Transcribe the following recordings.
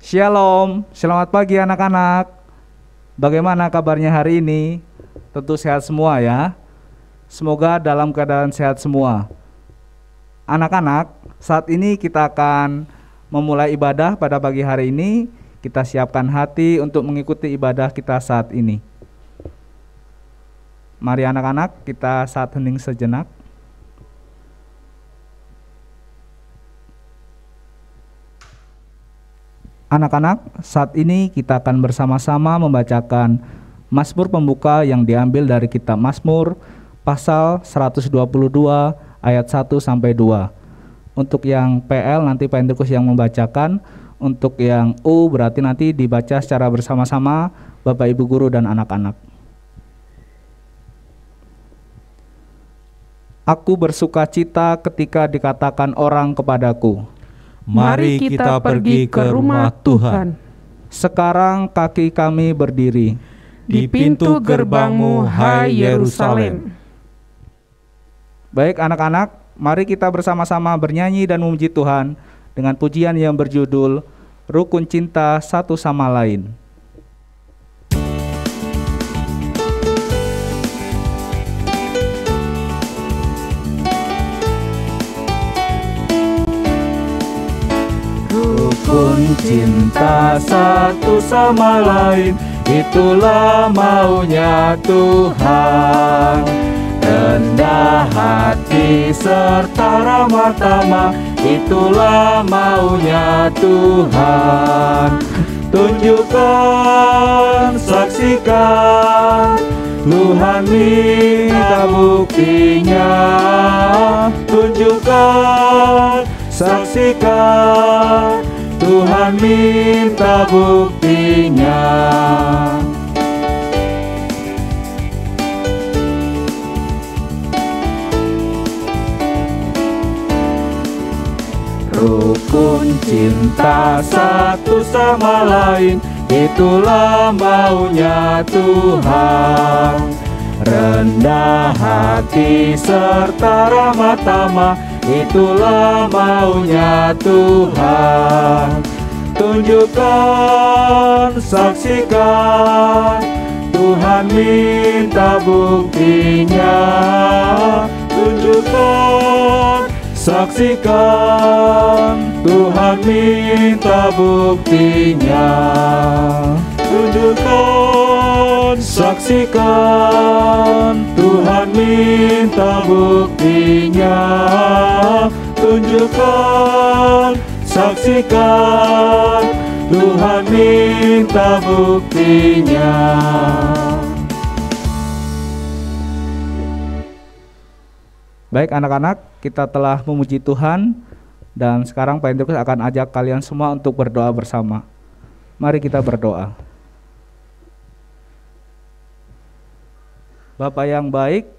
Shalom, selamat pagi anak-anak. Bagaimana kabarnya hari ini? Tentu sehat semua ya. Semoga dalam keadaan sehat semua. Anak-anak, saat ini kita akan memulai ibadah pada pagi hari ini. Kita siapkan hati untuk mengikuti ibadah kita saat ini. Mari anak-anak, kita saat hening sejenak. Anak-anak, saat ini kita akan bersama-sama membacakan Mazmur pembuka yang diambil dari kitab Mazmur pasal 122 ayat 1 sampai 2. Untuk yang PL nanti Pak Hendrikus yang membacakan, untuk yang U berarti nanti dibaca secara bersama-sama Bapak Ibu guru dan anak-anak. Aku bersukacita ketika dikatakan orang kepadaku, mari kita pergi ke rumah Tuhan. Sekarang kaki kami berdiri di pintu gerbangmu, hai Yerusalem. Baik anak-anak, mari kita bersama-sama bernyanyi dan memuji Tuhan dengan pujian yang berjudul Rukun Cinta Satu Sama Lain. Rukun cinta satu sama lain, itulah maunya Tuhan. Rendah hati serta ramah tamah, itulah maunya Tuhan. Tunjukkan, saksikan, Tuhan minta buktinya. Tunjukkan, saksikan, Tuhan minta buktinya. Rukun cinta satu sama lain, itulah maunya Tuhan. Rendah hati serta ramah tamah, itulah maunya Tuhan. Tunjukkan, saksikan, Tuhan minta buktinya. Tunjukkan, saksikan, Tuhan minta buktinya. Tunjukkan, saksikan, Tuhan minta buktinya. Tunjukkan, saksikan, Tuhan minta buktinya. Baik anak-anak, kita telah memuji Tuhan dan sekarang Pak Hendrikus akan ajak kalian semua untuk berdoa bersama. Mari kita berdoa. Bapa yang baik,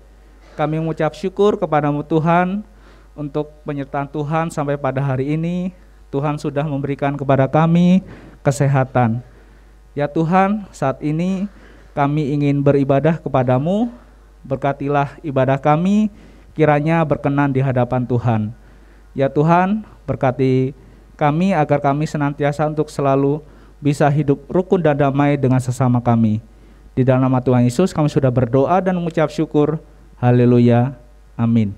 kami mengucap syukur kepadamu Tuhan untuk penyertaan Tuhan sampai pada hari ini. Tuhan sudah memberikan kepada kami kesehatan. Ya Tuhan, saat ini kami ingin beribadah kepadamu. Berkatilah ibadah kami, kiranya berkenan di hadapan Tuhan. Ya Tuhan, berkati kami agar kami senantiasa untuk selalu bisa hidup rukun dan damai dengan sesama kami. Di dalam nama Tuhan Yesus kami sudah berdoa dan mengucap syukur. Haleluya. Amin.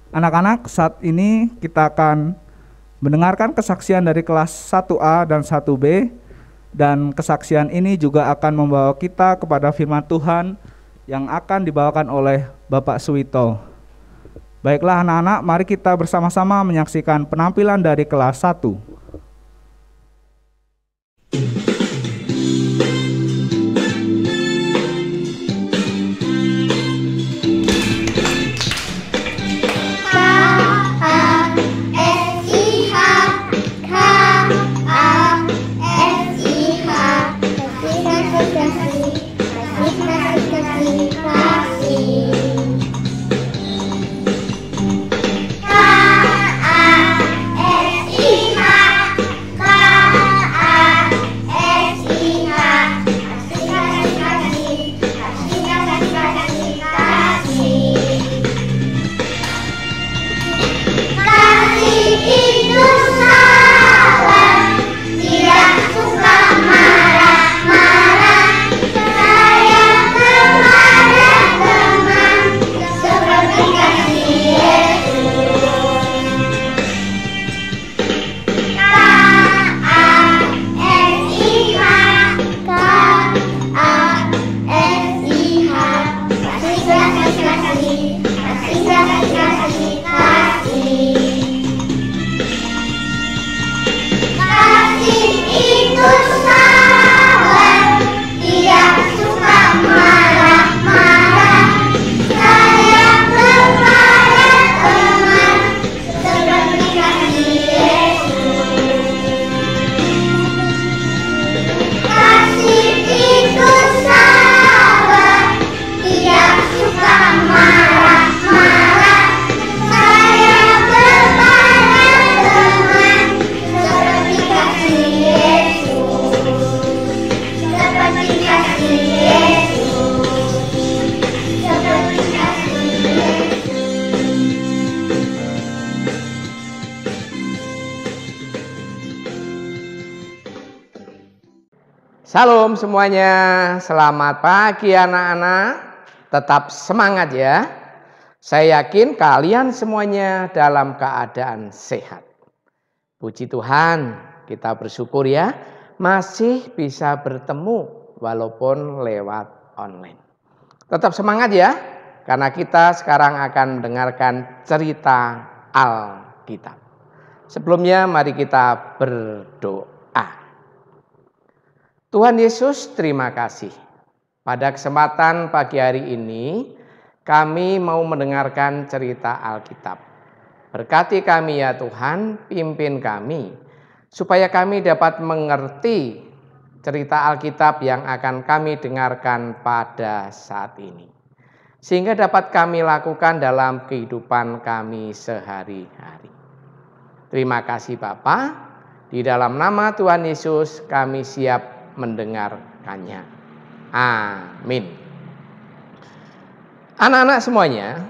Anak-anak, saat ini kita akan mendengarkan kesaksian dari kelas 1A dan 1B. Dan kesaksian ini juga akan membawa kita kepada firman Tuhan yang akan dibawakan oleh Bapak Suwito. Baiklah anak-anak, mari kita bersama-sama menyaksikan penampilan dari kelas 1. itu salah, tidak suka marah-marah. Sayang kepada teman, seperti kasih Yesus. K-A-S-I-H, K-A-S-I-H, kasih, kasih, kasih, kasih, kasih, kasih, kasih. Kasih itu sabar, tidak suka marah-marah. Sayang kepada teman, seperti kasih Yesus. Kasih itu sabar, tidak suka marah-marah. Sayang kepada teman, seperti kasih Yesus. Seperti kasih Yesus. Seperti kasih Yesus. Salam semuanya, selamat pagi anak-anak. Tetap semangat ya. Saya yakin kalian semuanya dalam keadaan sehat. Puji Tuhan, kita bersyukur ya masih bisa bertemu walaupun lewat online. Tetap semangat ya, karena kita sekarang akan mendengarkan cerita Alkitab. Sebelumnya mari kita berdoa. Tuhan Yesus, terima kasih. Pada kesempatan pagi hari ini, kami mau mendengarkan cerita Alkitab. Berkati kami ya Tuhan, pimpin kami, supaya kami dapat mengerti cerita Alkitab yang akan kami dengarkan pada saat ini. Sehingga dapat kami lakukan dalam kehidupan kami sehari-hari. Terima kasih Bapa. Di dalam nama Tuhan Yesus kami siap mendengarkannya. Amin. Anak-anak semuanya,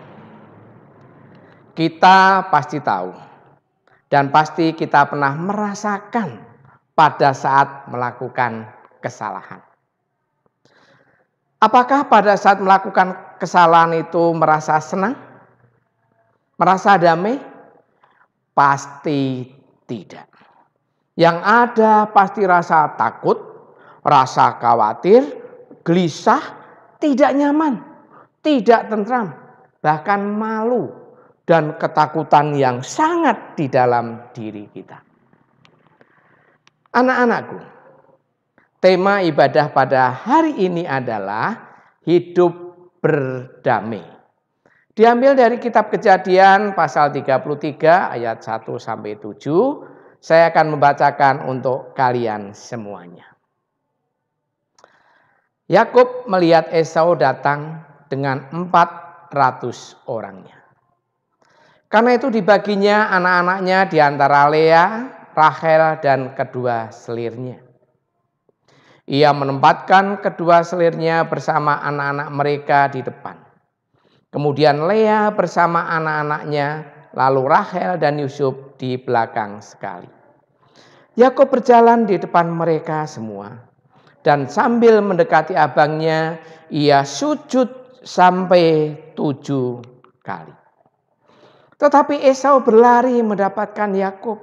kita pasti tahu dan pasti kita pernah merasakan pada saat melakukan kesalahan. Apakah pada saat melakukan kesalahan itu merasa senang? Merasa damai? Pasti tidak. Yang ada pasti rasa takut, rasa khawatir, gelisah, tidak nyaman, tidak tentram, bahkan malu dan ketakutan yang sangat di dalam diri kita. Anak-anakku, tema ibadah pada hari ini adalah hidup berdamai. Diambil dari kitab Kejadian pasal 33 ayat 1 sampai 7. Saya akan membacakan untuk kalian semuanya. Yakub melihat Esau datang dengan 400 orangnya. Karena itu dibaginya anak-anaknya di antara Lea, Rachel dan kedua selirnya. Ia menempatkan kedua selirnya bersama anak-anak mereka di depan. Kemudian Lea bersama anak-anaknya, lalu Rachel dan Yusuf di belakang sekali. Yakub berjalan di depan mereka semua. Dan sambil mendekati abangnya, ia sujud sampai 7 kali. Tetapi Esau berlari mendapatkan Yakub,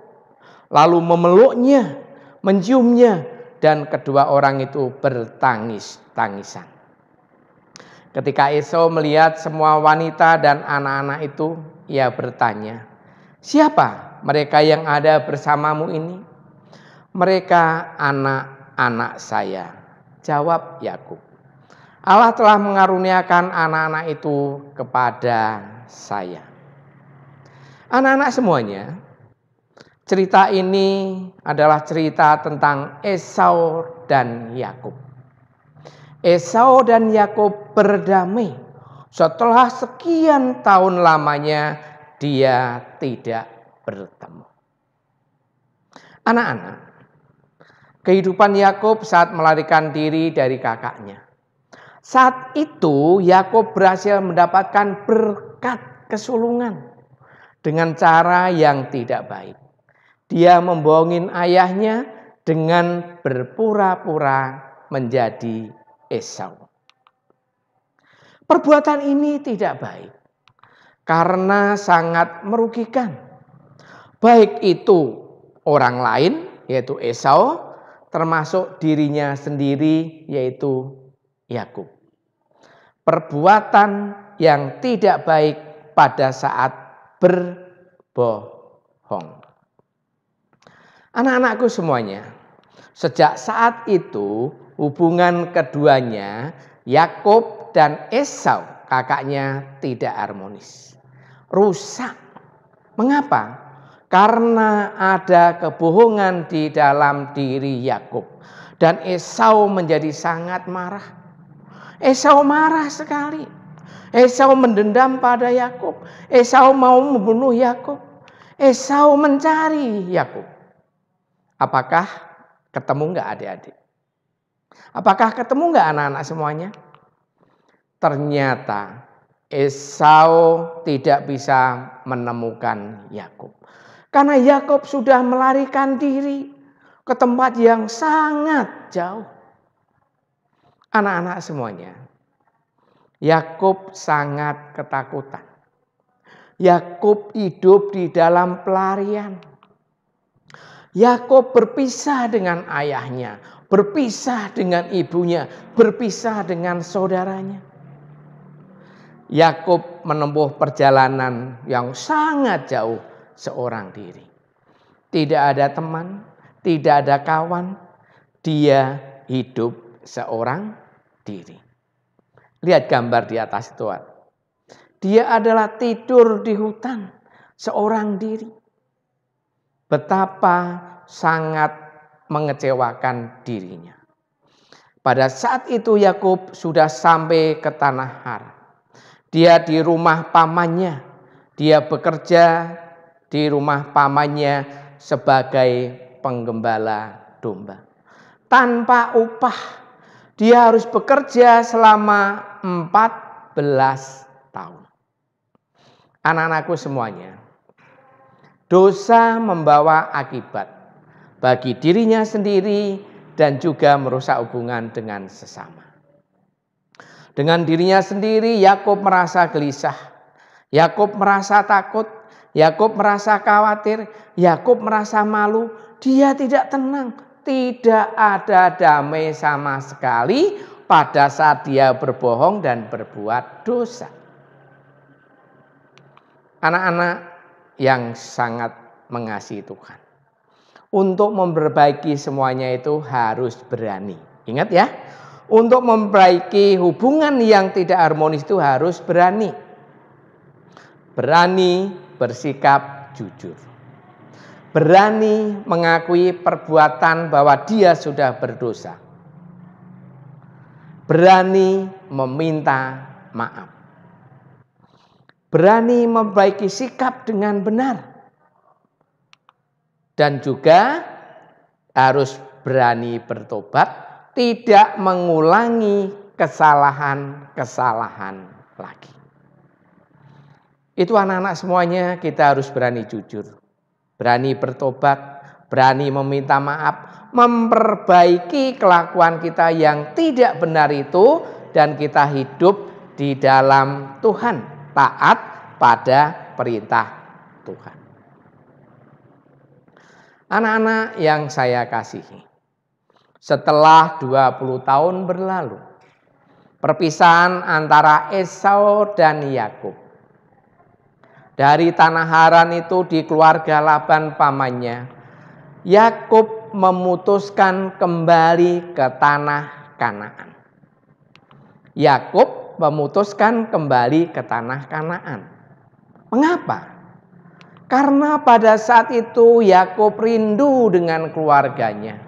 lalu memeluknya, menciumnya, dan kedua orang itu bertangis-tangisan. Ketika Esau melihat semua wanita dan anak-anak itu, ia bertanya, "Siapa mereka yang ada bersamamu ini?" "Mereka anak-anak saya," jawab Yakub. "Allah telah mengaruniakan anak-anak itu kepada saya." Anak-anak semuanya, cerita ini adalah cerita tentang Esau dan Yakub. Esau dan Yakub berdamai setelah sekian tahun lamanya dia tidak bertemu. Anak-anak, kehidupan Yakub saat melarikan diri dari kakaknya. Saat itu Yakub berhasil mendapatkan berkat kesulungan dengan cara yang tidak baik. Dia membohongin ayahnya dengan berpura-pura menjadi Esau. Perbuatan ini tidak baik karena sangat merugikan. Baik itu orang lain, yaitu Esau, termasuk dirinya sendiri, yaitu Yakub. Perbuatan yang tidak baik pada saat berbohong. Anak-anakku semuanya, sejak saat itu hubungan keduanya, Yakub dan Esau, kakaknya, tidak harmonis. Rusak. Mengapa? Karena ada kebohongan di dalam diri Yakub. Dan Esau menjadi sangat marah. Esau marah sekali. Esau mendendam pada Yakub. Esau mau membunuh Yakub. Esau mencari Yakub. Apakah ketemu enggak adik-adik? Apakah ketemu enggak anak-anak semuanya? Ternyata Esau tidak bisa menemukan Yakub. Karena Yakub sudah melarikan diri ke tempat yang sangat jauh. Anak-anak semuanya, Yakub sangat ketakutan. Yakub hidup di dalam pelarian. Yakub berpisah dengan ayahnya, berpisah dengan ibunya, berpisah dengan saudaranya. Yakub menempuh perjalanan yang sangat jauh seorang diri. Tidak ada teman, tidak ada kawan, dia hidup seorang diri. Lihat gambar di atas itu. Dia adalah tidur di hutan seorang diri. Betapa sangat mengecewakan dirinya. Pada saat itu Yakub sudah sampai ke tanah Haran. Dia di rumah pamannya. Dia bekerja di rumah pamannya sebagai penggembala domba. Tanpa upah. Dia harus bekerja selama 14 tahun. Anak-anakku semuanya, dosa membawa akibat bagi dirinya sendiri dan juga merusak hubungan dengan sesama. Dengan dirinya sendiri, Yakub merasa gelisah. Yakub merasa takut. Yakub merasa khawatir. Yakub merasa malu. Dia tidak tenang. Tidak ada damai sama sekali pada saat dia berbohong dan berbuat dosa. Anak-anak yang sangat mengasihi Tuhan, untuk memperbaiki semuanya itu harus berani. Ingat ya, untuk memperbaiki hubungan yang tidak harmonis itu harus berani. Berani bersikap jujur. Berani mengakui perbuatan bahwa dia sudah berdosa. Berani meminta maaf. Berani memperbaiki sikap dengan benar. Dan juga harus berani bertobat, tidak mengulangi kesalahan-kesalahan lagi. Itu anak-anak semuanya, kita harus berani jujur. Berani bertobat, berani meminta maaf, memperbaiki kelakuan kita yang tidak benar itu, dan kita hidup di dalam Tuhan, taat pada perintah Tuhan. Anak-anak yang saya kasihi, setelah 20 tahun berlalu, perpisahan antara Esau dan Yakub. Dari tanah Haran itu di keluarga Laban pamannya, Yakub memutuskan kembali ke tanah Kanaan. Yakub memutuskan kembali ke tanah Kanaan. Mengapa? Karena pada saat itu Yakub rindu dengan keluarganya.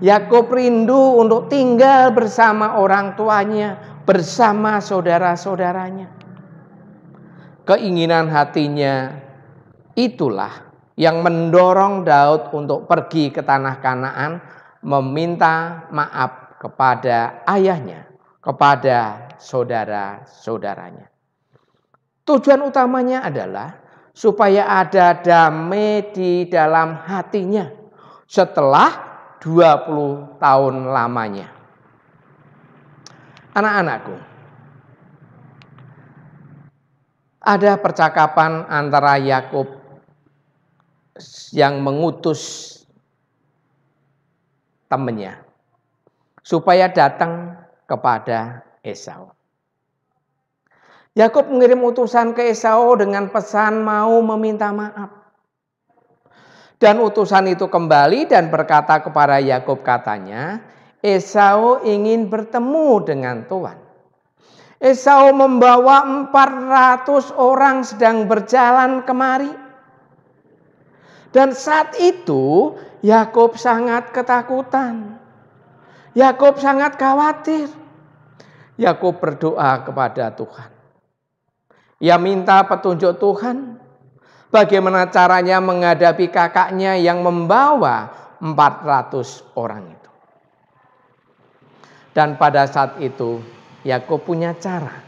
Yakub rindu untuk tinggal bersama orang tuanya, bersama saudara-saudaranya. Keinginan hatinya itulah yang mendorong Daud untuk pergi ke tanah Kanaan, meminta maaf kepada ayahnya, kepada saudara-saudaranya. Tujuan utamanya adalah supaya ada damai di dalam hatinya setelah 20 tahun lamanya. Anak-anakku, ada percakapan antara Yakub yang mengutus temannya supaya datang kepada Esau. Yakub mengirim utusan ke Esau dengan pesan mau meminta maaf. Dan utusan itu kembali dan berkata kepada Yakub, katanya, Esau ingin bertemu dengan Tuhan. Esau membawa 400 orang sedang berjalan kemari. Dan saat itu Yakub sangat ketakutan. Yakub sangat khawatir. Yakub berdoa kepada Tuhan. Ia minta petunjuk Tuhan. Bagaimana caranya menghadapi kakaknya yang membawa 400 orang itu. Dan pada saat itu Yakub punya cara,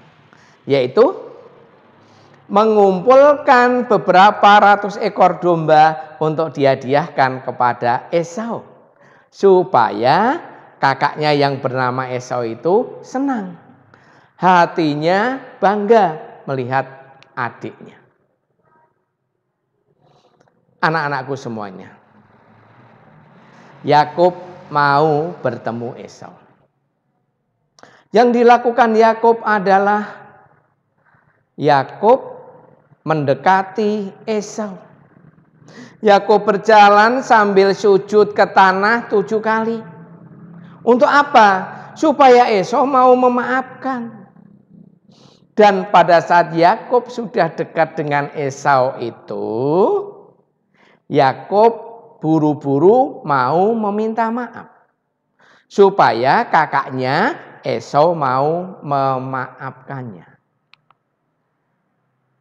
yaitu mengumpulkan beberapa ratus ekor domba untuk dihadiahkan kepada Esau, supaya kakaknya yang bernama Esau itu senang, hatinya bangga melihat adiknya. Anak-anakku semuanya, Yakub mau bertemu Esau. Yang dilakukan Yakub adalah Yakub mendekati Esau. Yakub berjalan sambil sujud ke tanah 7 kali. Untuk apa? Supaya Esau mau memaafkan. Dan pada saat Yakub sudah dekat dengan Esau itu, Yakub buru-buru mau meminta maaf. Supaya kakaknya Esau mau memaafkannya.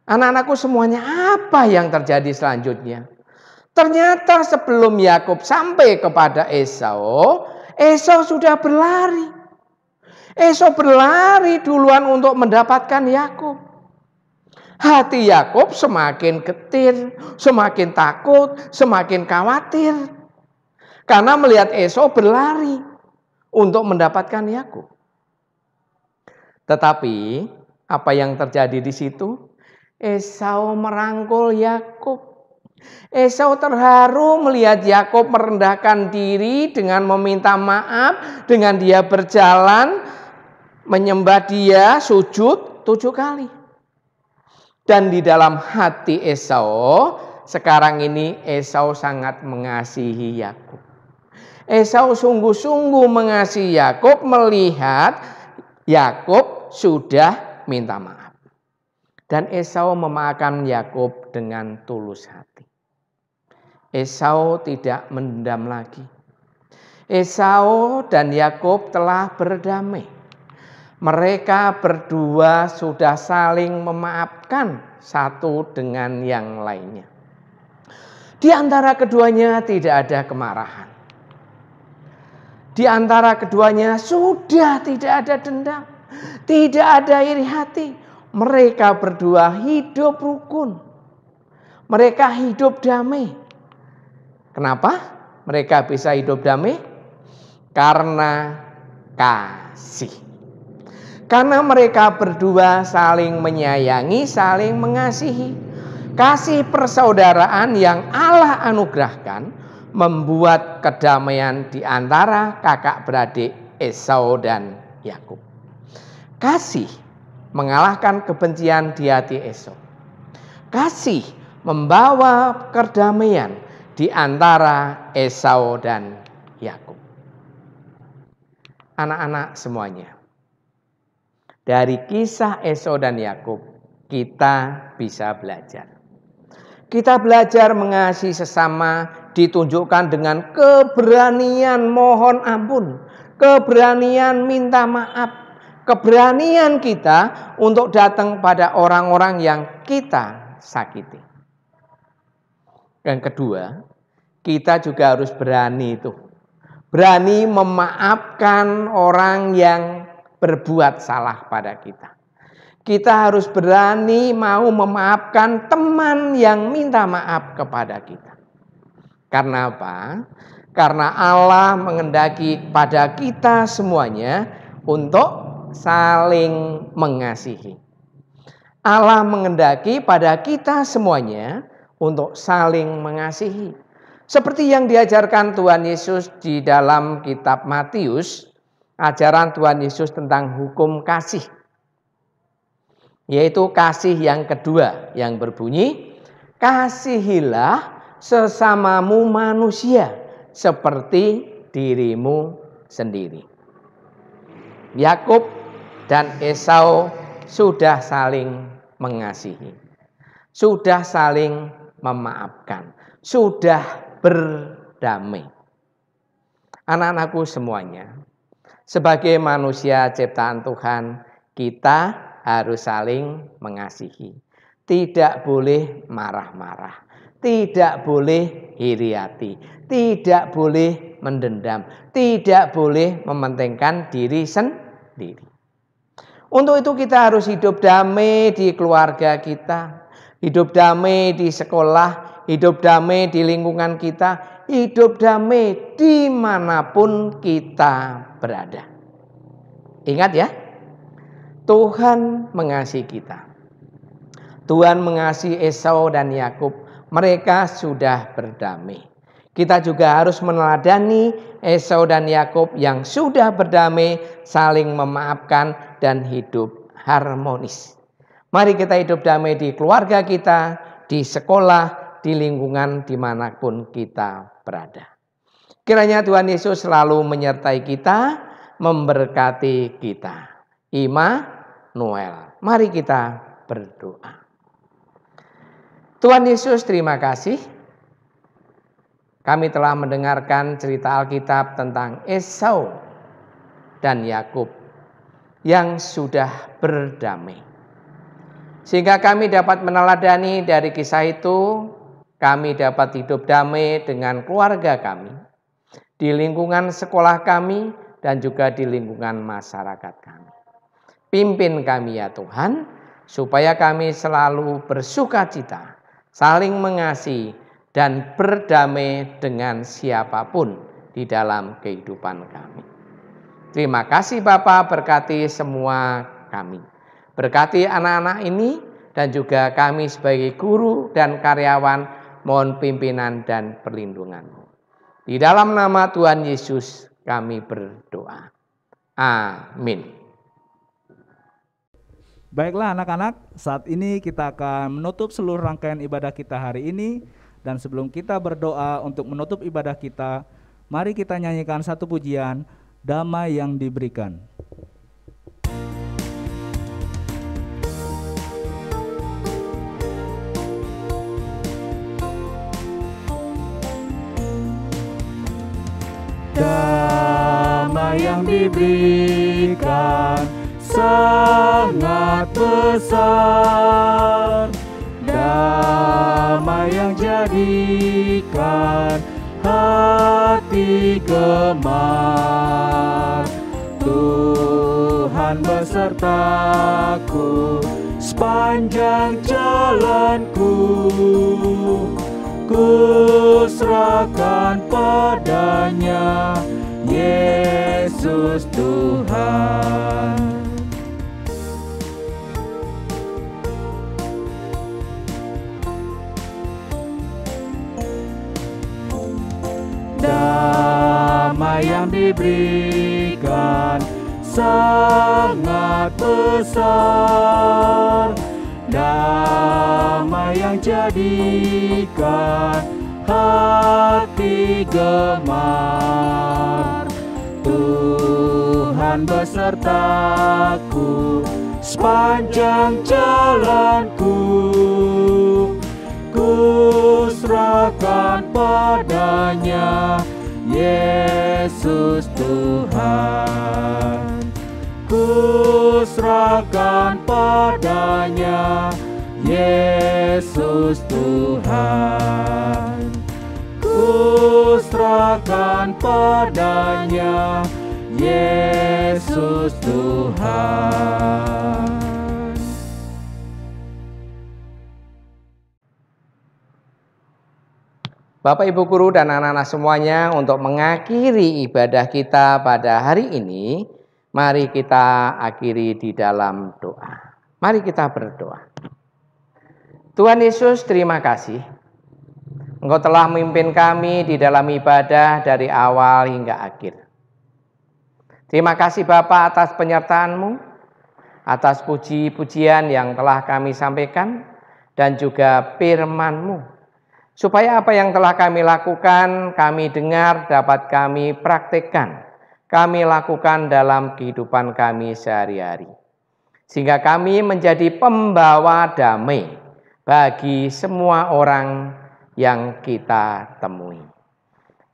Anak-anakku semuanya, apa yang terjadi selanjutnya? Ternyata sebelum Yakub sampai kepada Esau, Esau sudah berlari. Esau berlari duluan untuk mendapatkan Yakub. Hati Yakub semakin getir, semakin takut, semakin khawatir. Karena melihat Esau berlari untuk mendapatkan Yakub. Tetapi apa yang terjadi di situ? Esau merangkul Yakub. Esau terharu melihat Yakub merendahkan diri dengan meminta maaf, dengan dia berjalan menyembah dia, sujud 7 kali. Dan di dalam hati Esau, sekarang ini Esau sangat mengasihi Yakub. Esau sungguh-sungguh mengasihi Yakub melihat Yakub sudah minta maaf. Dan Esau memaafkan Yakub dengan tulus hati. Esau tidak mendendam lagi. Esau dan Yakub telah berdamai. Mereka berdua sudah saling memaafkan satu dengan yang lainnya. Di antara keduanya tidak ada kemarahan. Di antara keduanya sudah tidak ada dendam, tidak ada iri hati. Mereka berdua hidup rukun. Mereka hidup damai. Kenapa mereka bisa hidup damai? Karena kasih. Karena mereka berdua saling menyayangi, saling mengasihi. Kasih persaudaraan yang Allah anugerahkan membuat kedamaian di antara kakak beradik Esau dan Yakub. Kasih mengalahkan kebencian di hati Esau. Kasih membawa kedamaian di antara Esau dan Yakub. Anak-anak semuanya, dari kisah Esau dan Yakub kita bisa belajar. Kita belajar mengasihi sesama ditunjukkan dengan keberanian mohon ampun, keberanian minta maaf, keberanian kita untuk datang pada orang-orang yang kita sakiti. Yang kedua, kita juga harus berani berani memaafkan orang yang berbuat salah pada kita. Kita harus berani mau memaafkan teman yang minta maaf kepada kita. Karena apa? Karena Allah mengendaki pada kita semuanya untuk saling mengasihi. Allah mengendaki pada kita semuanya untuk saling mengasihi. Seperti yang diajarkan Tuhan Yesus di dalam kitab Matius, ajaran Tuhan Yesus tentang hukum kasih. Yaitu kasih yang kedua yang berbunyi, kasihilah sesamamu manusia seperti dirimu sendiri. Yakub dan Esau sudah saling mengasihi, sudah saling memaafkan, sudah berdamai. Anak-anakku semuanya, sebagai manusia ciptaan Tuhan, kita harus saling mengasihi. Tidak boleh marah-marah, tidak boleh iri hati, tidak boleh mendendam, tidak boleh mementingkan diri sendiri. Untuk itu kita harus hidup damai di keluarga kita, hidup damai di sekolah, hidup damai di lingkungan kita, hidup damai dimanapun kita berada. Ingat ya, Tuhan mengasihi kita. Tuhan mengasihi Esau dan Yakub. Mereka sudah berdamai. Kita juga harus meneladani Esau dan Yakub yang sudah berdamai, saling memaafkan dan hidup harmonis. Mari kita hidup damai di keluarga kita, di sekolah, di lingkungan dimanapun kita berada. Kiranya Tuhan Yesus selalu menyertai kita, memberkati kita. Immanuel. Mari kita berdoa. Tuhan Yesus, terima kasih. Kami telah mendengarkan cerita Alkitab tentang Esau dan Yakub yang sudah berdamai. Sehingga kami dapat meneladani dari kisah itu, kami dapat hidup damai dengan keluarga kami, di lingkungan sekolah kami, dan juga di lingkungan masyarakat kami. Pimpin kami ya Tuhan, supaya kami selalu bersukacita, saling mengasihi, dan berdamai dengan siapapun di dalam kehidupan kami. Terima kasih Bapa, berkati semua kami. Berkati anak-anak ini dan juga kami sebagai guru dan karyawan, mohon pimpinan dan perlindungan-Mu. Di dalam nama Tuhan Yesus kami berdoa. Amin. Baiklah anak-anak, saat ini kita akan menutup seluruh rangkaian ibadah kita hari ini. Dan sebelum kita berdoa untuk menutup ibadah kita, mari kita nyanyikan satu pujian, Damai yang Diberikan. Damai yang diberikan sangat besar, damai yang jadikan hati gemar. Tuhan besertaku sepanjang jalanku, ku serahkan padanya, Yesus Tuhan. Damai yang diberikan sangat besar, damai yang jadikan hati gemar. Tuhan besertaku sepanjang jalanku, ku serahkan padanya, Yesus Tuhan. Ku serahkan padanya, Yesus Tuhan. Ku serahkan padanya, Yesus Tuhan. Bapak Ibu Guru dan anak-anak semuanya, untuk mengakhiri ibadah kita pada hari ini, mari kita akhiri di dalam doa. Mari kita berdoa. Tuhan Yesus, terima kasih. Engkau telah memimpin kami di dalam ibadah dari awal hingga akhir. Terima kasih Bapa atas penyertaan-Mu, atas puji-pujian yang telah kami sampaikan, dan juga firman-Mu. Supaya apa yang telah kami lakukan, kami dengar, dapat kami praktekkan, kami lakukan dalam kehidupan kami sehari-hari. Sehingga kami menjadi pembawa damai bagi semua orang yang kita temui.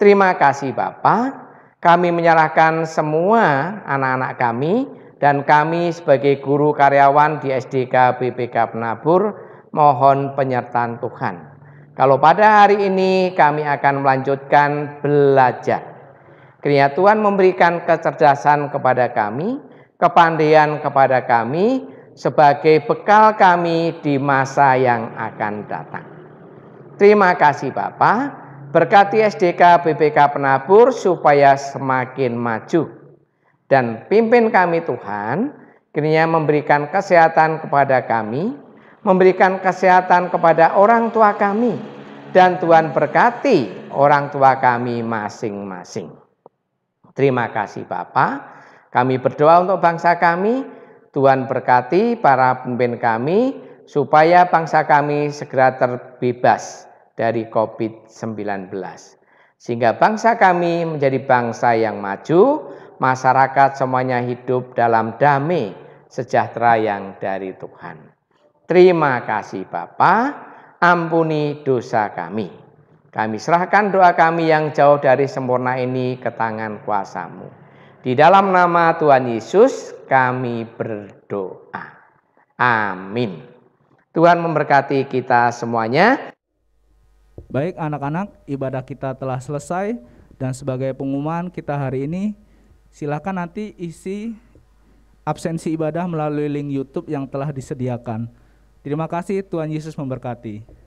Terima kasih Bapa, kami menyerahkan semua anak-anak kami dan kami sebagai guru karyawan di SDK BPK Penabur, mohon penyertaan Tuhan. Kalau pada hari ini kami akan melanjutkan belajar, kiranya Tuhan memberikan kecerdasan kepada kami, kepandaian kepada kami, sebagai bekal kami di masa yang akan datang. Terima kasih Bapa, berkati SDK BPK Penabur supaya semakin maju. Dan pimpin kami Tuhan, kiranya memberikan kesehatan kepada kami, memberikan kesehatan kepada orang tua kami, dan Tuhan berkati orang tua kami masing-masing. Terima kasih Bapa, kami berdoa untuk bangsa kami, Tuhan berkati para pemimpin kami, supaya bangsa kami segera terbebas dari COVID-19. Sehingga bangsa kami menjadi bangsa yang maju, masyarakat semuanya hidup dalam damai sejahtera yang dari Tuhan. Terima kasih Bapa, ampuni dosa kami. Kami serahkan doa kami yang jauh dari sempurna ini ke tangan kuasa-Mu. Di dalam nama Tuhan Yesus kami berdoa. Amin. Tuhan memberkati kita semuanya. Baik anak-anak, ibadah kita telah selesai dan sebagai pengumuman kita hari ini, silakan nanti isi absensi ibadah melalui link YouTube yang telah disediakan. Terima kasih, Tuhan Yesus memberkati.